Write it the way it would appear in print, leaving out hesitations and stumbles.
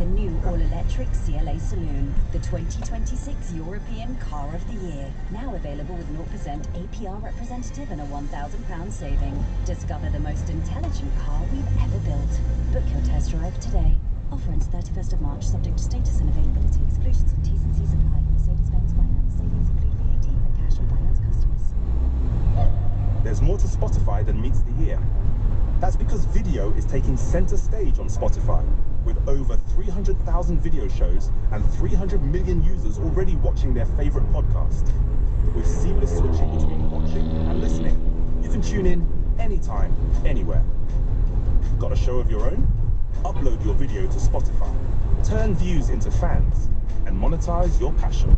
the new all-electric CLA Saloon, the 2026 European Car of the Year. Now available with 0% APR representative and a £1,000 saving. Discover the most intelligent car we've ever built. Book your test drive today. Offer ends 31st of March, subject to status and availability. Exclusions and T's and C's apply. Mercedes-Benz Finance. Savings include VAT for cash and finance customers. There's more to Spotify than meets the ear. That's because video is taking center stage on Spotify, with over 300,000 video shows and 300 million users already watching their favorite podcast. With seamless switching between watching and listening, you can tune in anytime, anywhere. Got a show of your own? Upload your video to Spotify, turn views into fans, and monetize your passion.